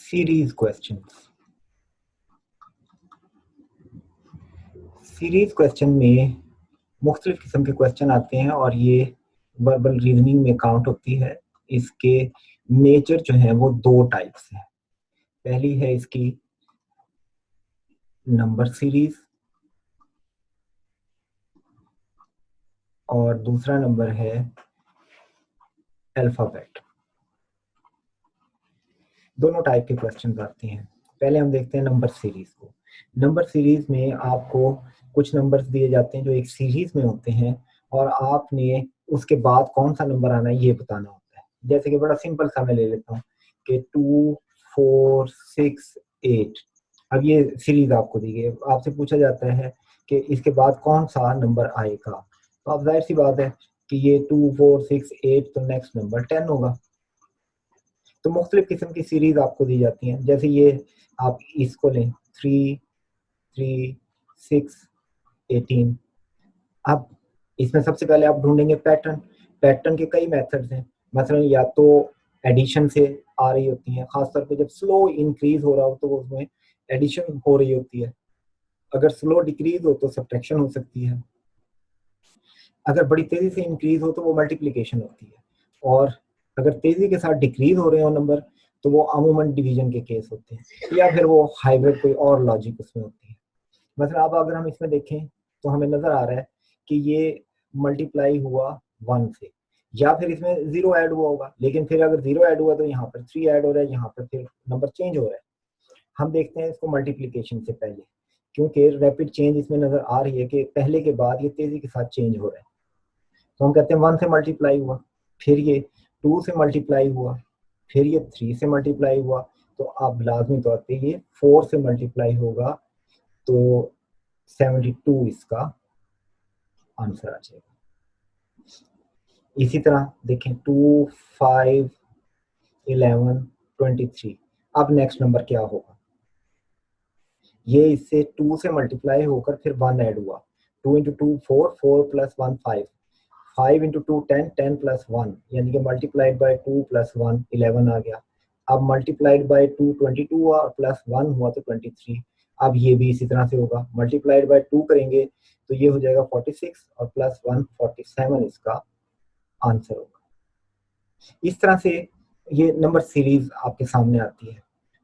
Series questions. Series question में मुख्तलिफ किस्म के क्वेश्चन आते हैं और ये वर्बल रीजनिंग में काउंट होती है। इसके मेजर जो है वो दो टाइप्स हैं। पहली है इसकी नंबर सीरीज और दूसरा नंबर है अल्फाबेट। दोनों टाइप के क्वेश्चन आते हैं। पहले हम देखते हैं नंबर सीरीज को। नंबर सीरीज में आपको कुछ नंबर्स दिए जाते हैं जो एक सीरीज में होते हैं और आपने उसके बाद कौन सा नंबर आना है ये बताना होता है। जैसे कि बड़ा सिंपल सा मैं ले लेता हूँ कि 2, 4, 6, 8। अब ये सीरीज आपको दी गई, आपसे पूछा जाता है कि इसके बाद कौन सा नंबर आएगा। तो अब जाहिर सी बात है कि ये 2, 4, 6, 8 तो नेक्स्ट नंबर 10 होगा। तो मुख्तलिफ किस्म की सीरीज आपको दी जाती हैं। जैसे ये आप इसको लें 3, 3, 6, 18। अब इसमें सबसे पहले आप ढूंढेंगे पैटर्न। पैटर्न के कई मेथड्स हैं। मसलन या तो एडिशन से आ रही होती हैं, खासतौर पे जब स्लो इंक्रीज हो रहा हो तो उसमें एडिशन हो रही होती है। अगर स्लो डिक्रीज हो तो सब्ट्रैक्शन हो सकती है। अगर बड़ी तेजी से इंक्रीज हो तो वो मल्टीप्लिकेशन होती है। और अगर तेजी के साथ डिक्रीज हो रहे हो नंबर तो वो अमूमन डिवीजन के केस होते हैं, या फिर वो हाइब्रिड कोई और लॉजिक उसमें होती है। मतलब अब अगर हम इसमें देखें तो हमें नजर आ रहा है कि ये मल्टीप्लाई हुआ 1 से, या फिर इसमें 0 ऐड हुआ होगा। लेकिन फिर अगर 0 ऐड हुआ तो यहाँ पर 3 ऐड हो रहा है, यहाँ पर फिर नंबर चेंज हो रहा है। हम देखते हैं इसको मल्टीप्लिकेशन से पहले, क्योंकि रैपिड चेंज इसमें नजर आ रही है कि पहले के बाद ये तेजी के साथ चेंज हो रहा है। तो हम कहते हैं 1 से मल्टीप्लाई हुआ, फिर ये 2 से मल्टीप्लाई हुआ, फिर ये 3 से मल्टीप्लाई हुआ, तो अब लाजमी तौर पे ये 4 से मल्टीप्लाई होगा, तो 72 इसका आंसर आ जाएगा। इसी तरह देखें 2, 5, 11, 23। अब नेक्स्ट नंबर क्या होगा? ये इससे 2 से मल्टीप्लाई होकर फिर 1 ऐड हुआ। 2 इंटू 2 4, 4 प्लस 1 5, 5 इंटू 2 10, 10 प्लस 1, यानी कि मल्टीप्लाइड बाई 2 प्लस 1 11 आ गया। अब मल्टीप्लाइड बाई 2 22 हुआ और प्लस 1 हुआ तो 23। अब ये भी इसी तरह से होगा, मल्टीप्लाइड बाई 2 करेंगे तो ये हो जाएगा 46 और प्लस 1 47 इसका आंसर होगा। इस तरह से ये नंबर सीरीज आपके सामने आती है।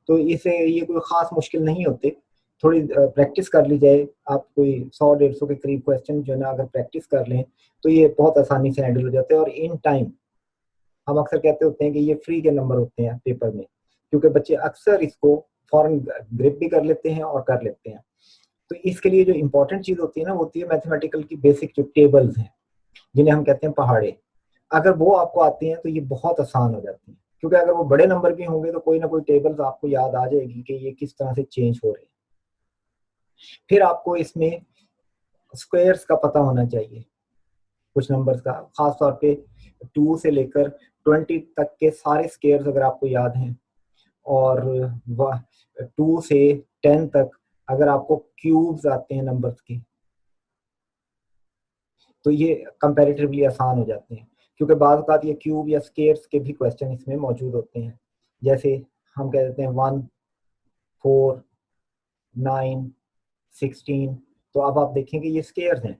तो इसे ये कोई खास मुश्किल नहीं होते, थोड़ी प्रैक्टिस कर ली जाए। आप कोई 100-150 के करीब क्वेश्चन जो है ना अगर प्रैक्टिस कर लें तो ये बहुत आसानी से हैंडल हो जाते हैं। और इन टाइम हम अक्सर कहते होते हैं कि ये फ्री के नंबर होते हैं पेपर में, क्योंकि बच्चे अक्सर इसको फॉरन ग्रिप भी कर लेते हैं और कर लेते हैं। तो इसके लिए जो इंपॉर्टेंट चीज होती है ना, वो होती है मैथमेटिकल की बेसिक जो टेबल्स हैं, जिन्हें हम कहते हैं पहाड़े। अगर वो आपको आती हैं तो ये बहुत आसान हो जाती है, क्योंकि अगर वो बड़े नंबर भी होंगे तो कोई ना कोई टेबल्स आपको याद आ जाएगी कि ये किस तरह से चेंज हो रहे हैं। फिर आपको इसमें स्क्वायर्स का पता होना चाहिए, कुछ नंबर्स का, खास तौर पे 2 से लेकर 20 तक के सारे स्क्वायर्स अगर आपको याद हैं, और 2 से 10 तक अगर आपको क्यूब्स आते हैं नंबर्स के तो ये कंपैरेटिवली आसान हो जाते हैं, क्योंकि बाद औक़ात ये क्यूब या स्क्वायर्स के भी क्वेश्चन इसमें मौजूद होते हैं। जैसे हम कह देते हैं 1, 4, 9, 16। तो अब आप देखेंगे ये स्क्वायर्स हैं।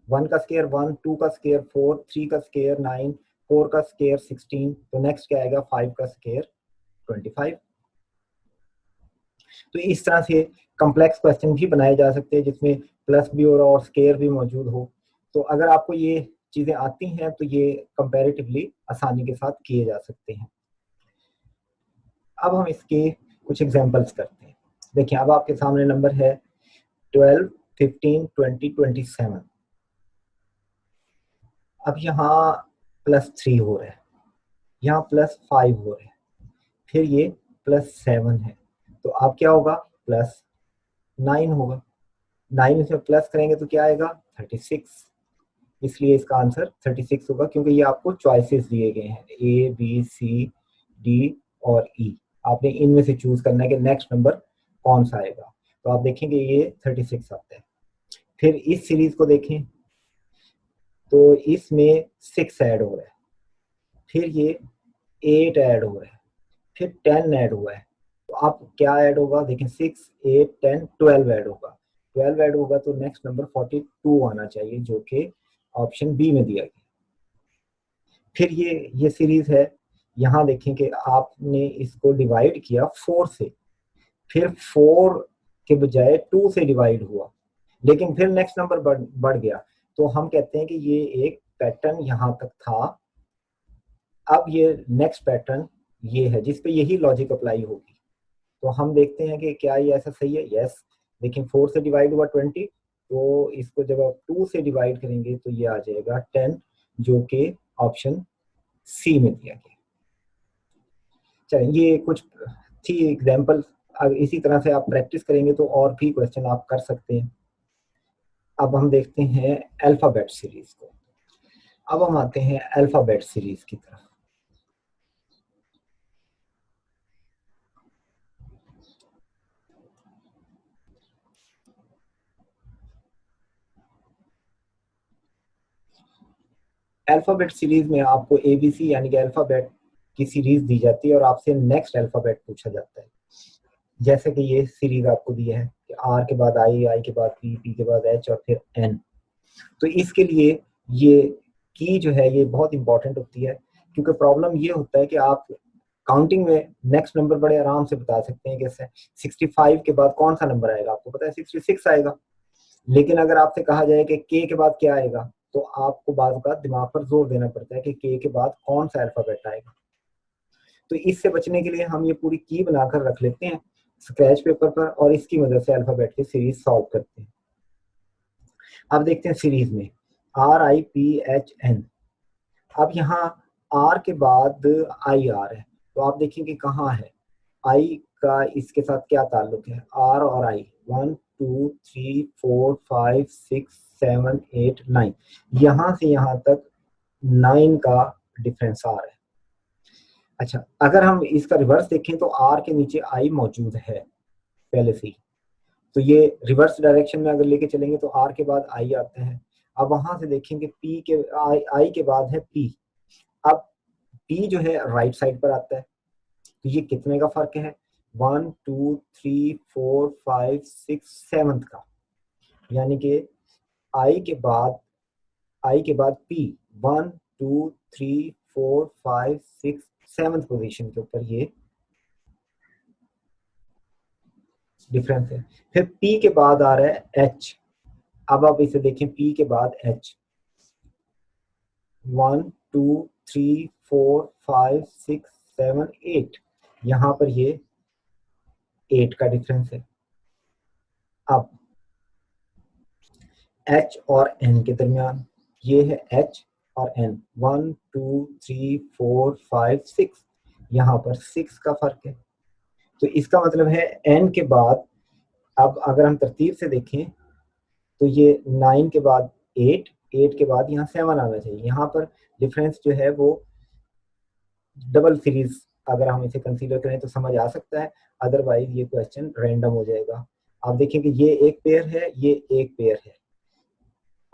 1 का स्क्वायर 1, 2 का स्क्वायर 4, 3 का स्क्वायर 9, 4 का स्क्वायर 16। तो नेक्स्ट क्या आएगा? 5 का स्क्वायर 25। तो इस तरह से कॉम्प्लेक्स क्वेश्चन भी बनाए जा सकते हैं जिसमें प्लस भी हो रहा और स्क्वायर भी मौजूद हो। तो अगर आपको ये चीजें आती हैं तो ये कंपैरेटिवली आसानी के साथ किए जा सकते हैं। अब हम इसके कुछ एग्जांपल्स करते हैं। देखिए अब आपके सामने नंबर है 12, 15, 20, 27। अब यहाँ +3 हो रहा है, यहाँ +5 हो रहा है, फिर ये +7 है। तो अब क्या होगा? +9 होगा। 9 इसमें प्लस करेंगे तो क्या आएगा? 36। इसलिए इसका आंसर 36 होगा, क्योंकि ये आपको चॉइसेस दिए गए हैं A, B, C, D और E। आपने इनमें से चूज करना है कि नेक्स्ट नंबर कौन सा आएगा। तो आप देखेंगे ये 36 आता है। फिर इस सीरीज को देखें तो इसमें 6 ऐड हो रहा है, फिर ये 8 ऐड हो रहा है, फिर 10 ऐड हुआ है, अब क्या ऐड होगा, देखें 6, 8, 10, 12 ऐड होगा। 12 ऐड होगा तो नेक्स्ट नंबर 42 आना चाहिए, जो कि ऑप्शन बी में दिया गया। फिर ये सीरीज है, यहाँ देखें कि आपने इसको डिवाइड किया 4 से, फिर 4 के बजाय 2 से डिवाइड हुआ, लेकिन फिर नेक्स्ट नंबर बढ़ गया। तो हम कहते हैं कि ये एक पैटर्न यहाँ तक था। अब ये नेक्स्ट पैटर्न ये है जिस पे यही लॉजिक अप्लाई होगी। तो हम देखते हैं कि क्या ये ऐसा सही है। यस, लेकिन 4 से डिवाइड हुआ 20, तो इसको जब आप 2 से डिवाइड करेंगे तो ये आ जाएगा 10, जो कि ऑप्शन सी में दिया गया। चलिए, ये कुछ थी एग्जाम्पल। अगर इसी तरह से आप प्रैक्टिस करेंगे तो और भी क्वेश्चन आप कर सकते हैं। अब हम देखते हैं अल्फाबेट सीरीज को। अब हम आते हैं अल्फाबेट सीरीज की तरफ। अल्फाबेट सीरीज में आपको एबीसी यानी कि अल्फाबेट की सीरीज दी जाती है और आपसे नेक्स्ट अल्फाबेट पूछा जाता है। जैसे कि ये सीरीज आपको दी है कि आर के बाद आई, आई के बाद पी, पी के बाद एच और फिर एन। तो इसके लिए ये की जो है ये बहुत इंपॉर्टेंट होती है, क्योंकि प्रॉब्लम ये होता है कि आप काउंटिंग में नेक्स्ट नंबर बड़े आराम से बता सकते हैं। कैसे 65 के बाद कौन सा नंबर आएगा, आपको पता है 66 आएगा। लेकिन अगर आपसे कहा जाए कि के के बाद क्या आएगा, तो आपको बाद का दिमाग पर जोर देना पड़ता है कि के बाद कौन सा अल्फाबेट आएगा। तो इससे बचने के लिए हम ये पूरी की बनाकर रख लेते हैं स्क्रैच पेपर पर, और इसकी मदद से अल्फाबेट की सीरीज सॉल्व करते हैं। अब देखते हैं सीरीज में RIPHN। अब यहाँ आर के बाद आई आ रहा है, तो आप देखेंगे कहाँ है आई का, इसके साथ क्या ताल्लुक है, आर और आई। 1 2 3 4 5 6 7 8 9, यहाँ से यहाँ तक 9 का डिफरेंस आ रहा है। अच्छा, अगर हम इसका रिवर्स देखें तो आर के नीचे आई मौजूद है पहले से ही, तो ये रिवर्स डायरेक्शन में अगर लेके चलेंगे तो आर के बाद आई आता है। अब वहां से देखेंगे पी के आई के बाद है पी। अब पी जो है राइट साइड पर आता है, तो ये कितने का फर्क है, 1 2 3 4 5 6 7 का। यानी कि आई के बाद पी 1 2 3 4 5 6 7 पोजीशन के ऊपर ये डिफरेंस है। फिर पी के बाद आ रहा है एच। अब आप इसे देखें, पी के बाद एच 1 2 3 4 5 6 7 8, यहां पर ये 8 का डिफरेंस है। अब एच और एन के दरमियान ये है एच और एन 1 2 3 4 5 6, यहां पर 6 का फर्क है। तो इसका मतलब है एन के बाद, अब अगर हम तरतीब से देखें तो ये 9 के बाद 8, 8 के बाद यहाँ 7 आना चाहिए। यहाँ पर डिफरेंस जो है वो डबल सीरीज अगर हम इसे कंसीडर करें तो समझ आ सकता है, अदरवाइज ये क्वेश्चन रैंडम हो जाएगा। आप देखें कि ये एक पेयर है, ये एक पेयर है,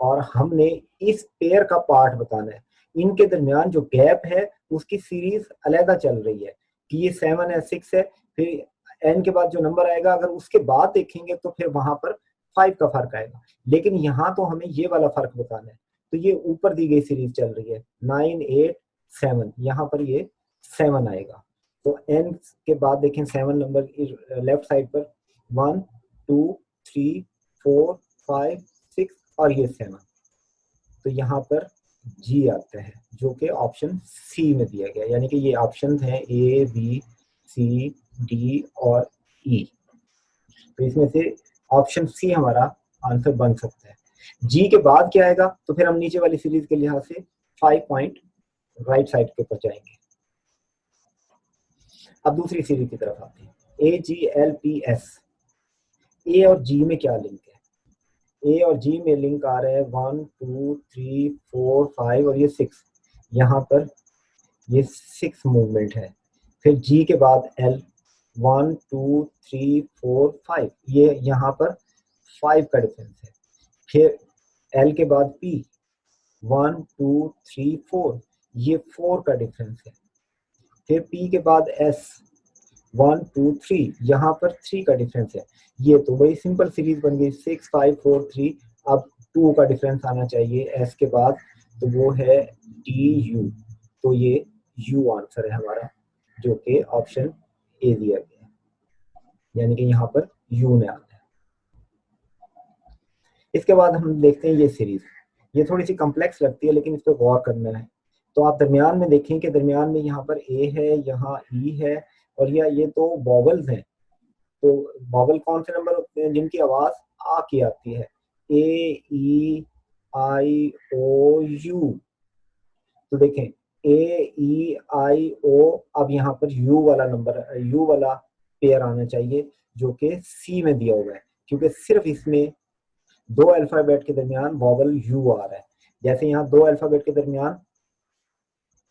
और हमने इस पेयर का पार्ट बताना है। इनके दरमियान जो गैप है उसकी सीरीज अलहदा चल रही है कि ये 7 है, 6 है, फिर एन के बाद जो नंबर आएगा अगर उसके बाद देखेंगे तो फिर वहां पर 5 का फर्क आएगा। लेकिन यहाँ तो हमें ये वाला फर्क बताना है, तो ये ऊपर दी गई सीरीज चल रही है 9 8 7, यहाँ पर ये 7 आएगा। तो एन के बाद देखें 7 नंबर लेफ्ट साइड पर 1 2 3 4 5 6 और ये 7, तो यहाँ पर जी आता है जो कि ऑप्शन सी में दिया गया। यानी कि ये ऑप्शन है ए बी सी डी और ई, तो इसमें से ऑप्शन सी हमारा आंसर बन सकता है। जी के बाद क्या आएगा, तो फिर हम नीचे वाली सीरीज के लिहाज से 5 पॉइंट राइट साइड के ऊपर जाएंगे। अब दूसरी सीरीज की तरफ आते हैं, AGLPS। ए और जी में क्या लिंक है, ए और जी में लिंक आ रहा है 1 2 3 4 5 और ये 6, यहाँ पर ये 6 मूवमेंट है। फिर जी के बाद एल 1 2 3 4 5, ये यहाँ पर 5 का डिफरेंस है। फिर एल के बाद पी 1 2 3 4, ये 4 का डिफरेंस है। फिर पी के बाद एस 1 2 3, यहाँ पर 3 का डिफरेंस है। ये तो बड़ी सिंपल सीरीज बन गई, 6 5 4 3। अब 2 का डिफरेंस आना चाहिए एस के बाद, तो वो है डी यू। तो ये यू आंसर है हमारा, जो कि ऑप्शन ए दिया गया है, यानी कि यहाँ पर यू ने आना है। इसके बाद हम देखते हैं ये सीरीज, ये थोड़ी सी कॉम्प्लेक्स लगती है लेकिन इस पर गौर करना है। तो आप दरमियान में देखें कि दरमियान में यहाँ पर ए है, यहाँ ई है, और ये तो वॉवल्स हैं। तो वॉवल कौन से नंबर होते हैं जिनकी आवाज आ की आती है? ए ई आई ओ यू। तो देखें ए ई आई ओ, अब यहाँ पर यू वाला नंबर, यू वाला पेयर आना चाहिए जो कि सी में दिया हुआ है, क्योंकि सिर्फ इसमें दो अल्फाबेट के दरमियान वॉवल यू आ रहा है। जैसे यहाँ दो अल्फाबेट के दरमियान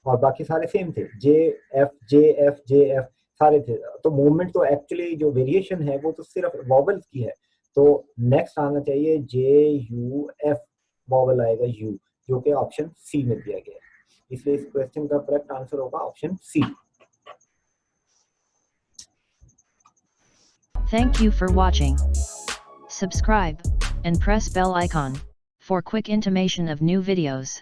और बाकी सारे सेम थे, जे एफ सारे थे। तो मूवमेंट तो एक्चुअली जो वेरिएशन है वो तो सिर्फ वॉवल्स की है। तो नेक्स्ट आना चाहिए जे यू एफ, वॉवल आएगा यू, जो कि ऑप्शन सी में दिया गया है। इसलिए इस क्वेश्चन का करेक्ट आंसर होगा option C. Thank you for watching. Subscribe and press bell icon for quick intimation of new videos.